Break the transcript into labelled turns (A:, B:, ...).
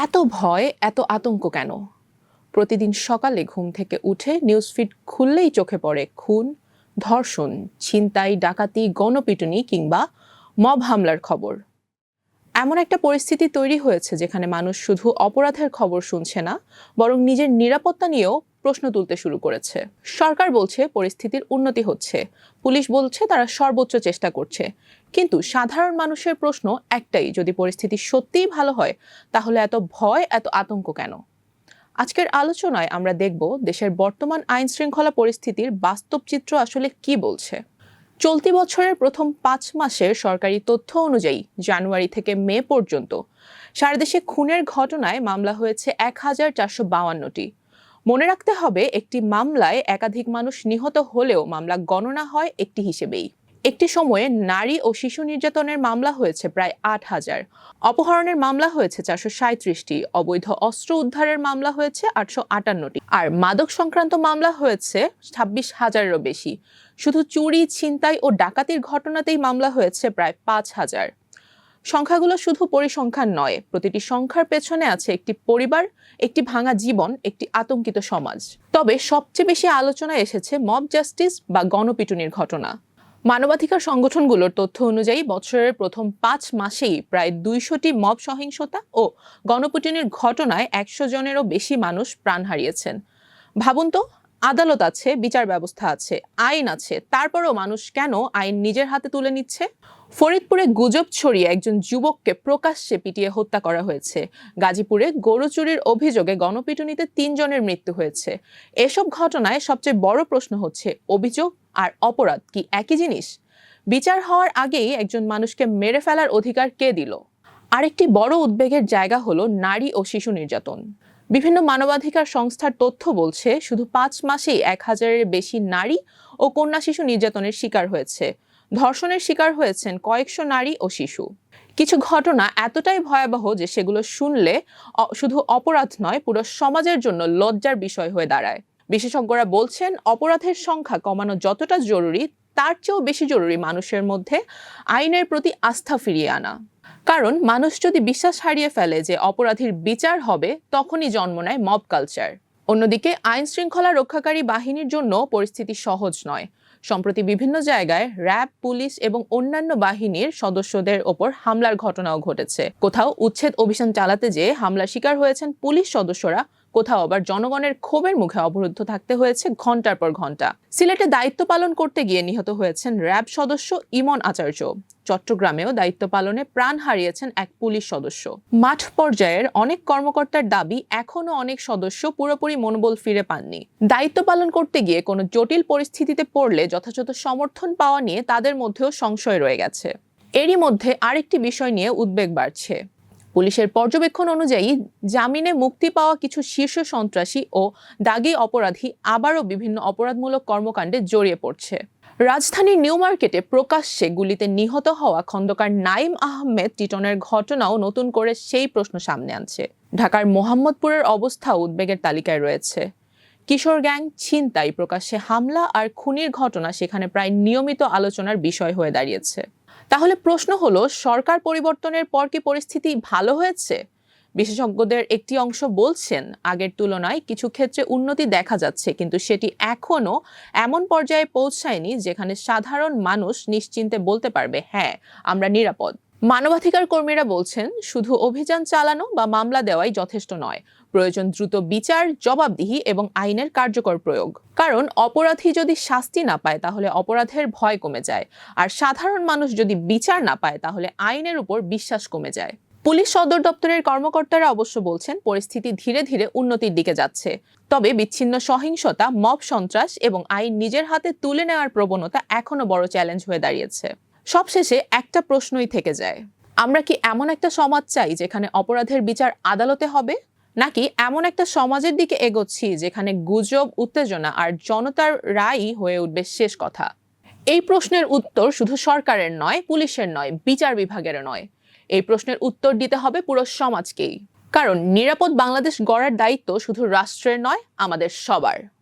A: এত ভয়, এত আতঙ্ক কেন? প্রতিদিন সকালে ঘুম থেকে উঠে নিউজফিড খুললেই চোখে পড়ে খুন, ধর্ষণ, ছিনতাই, ডাকাতি, গণপিটুনি কিংবা মব হামলার খবর। এমন একটা পরিস্থিতি তৈরি হয়েছে যেখানে মানুষ শুধু অপরাধের খবর শুনছে না, বরং নিজের নিরাপত্তা নিয়েও প্রশ্ন তুলতে শুরু করেছে। সরকার বলছে পরিস্থিতির উন্নতি হচ্ছে, পুলিশ বলছে তারা সর্বোচ্চ চেষ্টা করছে, কিন্তু সাধারণ মানুষের প্রশ্ন একটাই, যদি পরিস্থিতি সত্যিই ভালো হয় তাহলে এত ভয়, এত আতঙ্ক কেন? আজকের আলোচনায় আমরা দেখব দেশের বর্তমান আইন শৃঙ্খলা পরিস্থিতির বাস্তব চিত্র আসলে কি বলছে। চলতি বছরের প্রথম 5 মাসের সরকারি তথ্য অনুযায়ী জানুয়ারি থেকে মে পর্যন্ত সারা দেশে খুনের ঘটনায় মামলা হয়েছে 1452টি। মনে রাখতে হবে, একটি মামলায় একাধিক মানুষ নিহত হলেও মামলা গণনা হয় একটি হিসেবেই। একটি সময়ে নারী ও শিশু নির্যাতনের মামলা হয়েছে প্রায় 8000, অপহরণের মামলা হয়েছে 437টি, অবৈধ অস্ত্র উদ্ধারের মামলা হয়েছে 858টি, আর মাদক সংক্রান্ত মামলা হয়েছে 26,000-এরও বেশি। শুধু চুরি, ছিনতাই ও ডাকাতির ঘটনাতেই মামলা হয়েছে প্রায় 5000। সংখ্যাগুলো শুধু পরিসংখ্যান নয়, প্রতিটি সংখ্যার পেছনে আছে একটি পরিবার, একটি ভাঙা জীবন, একটি আতঙ্কিত সমাজ। তবে সবচেয়ে বেশি আলোচনায় এসেছে মব জাস্টিস বা গণপিটুনির ঘটনা। মানবাধিকার সংগঠনগুলোর তথ্য অনুযায়ী বছরের প্রথম 5 মাসেই প্রায় 200টি মব সহিংসতা ও গণপিটুনির ঘটনায় 100 জনেরও বেশি মানুষ প্রাণ হারিয়েছেন। ভাবুন তো, আদালত আছে, বিচার ব্যবস্থা আছে, আইন আছে, তারপরও মানুষ কেন আইন নিজের হাতে তুলে নিচ্ছে? ফরিদপুরে গুজব ছড়িয়ে একজন যুবককে প্রকাশ্যে পিটিয়ে হত্যা করা হয়েছে। গাজীপুরে গরু চুরির অভিযোগে গণপিটুনিতে 3 জনের মৃত্যু হয়েছে। এসব ঘটনায় সবচেয়ে বড় প্রশ্ন হচ্ছে, অভিযোগ আর অপরাধ কি একই জিনিস? বিচার হওয়ার আগেই একজন মানুষকে মেরে ফেলার অধিকার কে দিল? আরেকটি বড় উদ্বেগের জায়গা হলো নারী ও শিশু নির্যাতন। বিভিন্ন মানবাধিকার সংস্থার তথ্য বলছে শুধু 5 মাসেই 1000-এর বেশি নারী ও কন্যা শিশু নির্যাতনের শিকার হয়েছে। ধর্ষণের শিকার হয়েছেন কয়েকশো নারী ও শিশু। কিছু ঘটনা এতটাই ভয়াবহ যে সেগুলো শুনলে শুধু অপরাধ নয়, পুরো সমাজের জন্য লজ্জার বিষয় হয়ে দাঁড়ায়। বিশেষজ্ঞরা বলছেন অপরাধের সংখ্যা কমানো যতটা জরুরি, তার চেয়েও বেশি জরুরি মানুষের মধ্যে আইনের প্রতি আস্থা ফিরিয়ে আনা। কারণ মানুষ যদি বিশ্বাস হারিয়ে ফেলে যে অপরাধীর বিচার হবে, তখনই জন্ম নেয় মব কালচার। অন্যদিকে আইন শৃঙ্খলা রক্ষাকারী বাহিনীর জন্য পরিস্থিতি সহজ নয়। সম্প্রতি বিভিন্ন জায়গায় র্যাব, পুলিশ এবং অন্যান্য বাহিনীর সদস্যদের ওপর হামলার ঘটনাও ঘটেছে। কোথাও উচ্ছেদ অভিযান চালাতে যেয়ে হামলার শিকার হয়েছেন পুলিশ সদস্যরা, কোথাও আবার জনগণের ক্ষোভের মুখে অবরুদ্ধ থাকতে হয়েছে ঘন্টার পর ঘন্টা। সিলেটে দায়িত্ব পালন করতে গিয়ে নিহত হয়েছেন র্যাব সদস্য ইমন আচার্য। চট্টগ্রামেও দায়িত্ব পালনে প্রাণ হারিয়েছেন এক পুলিশ সদস্য। মাঠ পর্যায়ের অনেক কর্মকর্তার দাবি, এখনো অনেক সদস্য পুরোপুরি মনোবল ফিরে পাননি। দায়িত্ব পালন করতে গিয়ে কোনো জটিল পরিস্থিতিতে পড়লে যথাযথ সমর্থন পাওয়া নিয়ে তাদের মধ্যেও সংশয় রয়ে গেছে। এরই মধ্যে আরেকটি বিষয় নিয়ে উদ্বেগ বাড়ছে। পুলিশের পর্যবেক্ষণ অনুযায়ী জামিনে মুক্তি পাওয়া কিছু শীর্ষ সন্ত্রাসী ও দাগী অপরাধী আবারও বিভিন্ন অপরাধমূলক কর্মকাণ্ডে জড়িয়ে পড়ছে। রাজধানীর নিউ মার্কেটে প্রকাশ্যে গুলিতে নিহত হওয়া খন্দকার নাইম আহমেদ টিটনের ঘটনাও নতুন করে সেই প্রশ্ন সামনে আনছে। ঢাকার মোহাম্মদপুরের অবস্থা উদ্বেগের তালিকায় রয়েছে। কিশোর গ্যাং, ছিনতাই, প্রকাশ্যে হামলা আর খুনের ঘটনা সেখানে প্রায় নিয়মিত আলোচনার বিষয় হয়ে দাঁড়িয়েছে। তাহলে প্রশ্ন হলো, সরকার পরিবর্তনের পর কি পরিস্থিতি ভালো হয়েছে? বিশেষজ্ঞদের একটি অংশ বলছেন আগের তুলনায় কিছু ক্ষেত্রে উন্নতি দেখা যাচ্ছে, কিন্তু সেটি এখনো এমন পর্যায়ে পৌঁছায়নি যেখানে সাধারণ মানুষ নিশ্চিন্তে বলতে পারবে, হ্যাঁ, আমরা নিরাপদ। মানবাধিকার কর্মীরা বলছেন শুধু অভিযান চালানো বা মামলা দেওয়াই যথেষ্ট নয়, প্রয়োজন দ্রুত বিচার, জবাবদিহি এবং আইনের কার্যকর প্রয়োগ। কারণ অপরাধী যদি শাস্তি না পায় তাহলে অপরাধের ভয় কমে যায়, আর সাধারণ মানুষ যদি বিচার না পায় তাহলে আইনের উপর বিশ্বাস কমে যায়। পুলিশ সদর দপ্তরের কর্মকর্তারা অবশ্য বলছেন পরিস্থিতি ধীরে ধীরে উন্নতির দিকে যাচ্ছে। তবে বিচ্ছিন্ন সহিংসতা, মব সন্ত্রাস এবং আইন নিজের হাতে তুলে নেওয়ার প্রবণতা এখনো বড় চ্যালেঞ্জ হয়ে দাঁড়িয়েছে। সবশেষে একটা প্রশ্নই থেকে যায়, আমরা কি এমন একটা সমাজ চাই যেখানে অপরাধের বিচার আদালতে হবে, নাকি এমন একটা সমাজের দিকে এগোচ্ছি যেখানে গুজব, উত্তেজনা আর জনতার রায়ই হয়ে উঠবে শেষ কথা? এই প্রশ্নের উত্তর শুধু সরকারের নয়, পুলিশের নয়, বিচার বিভাগের নয়। এই প্রশ্নের উত্তর দিতে হবে পুরো সমাজকেই। কারণ নিরাপদ বাংলাদেশ গড়ার দায়িত্ব শুধু রাষ্ট্রের নয়, আমাদের সবার।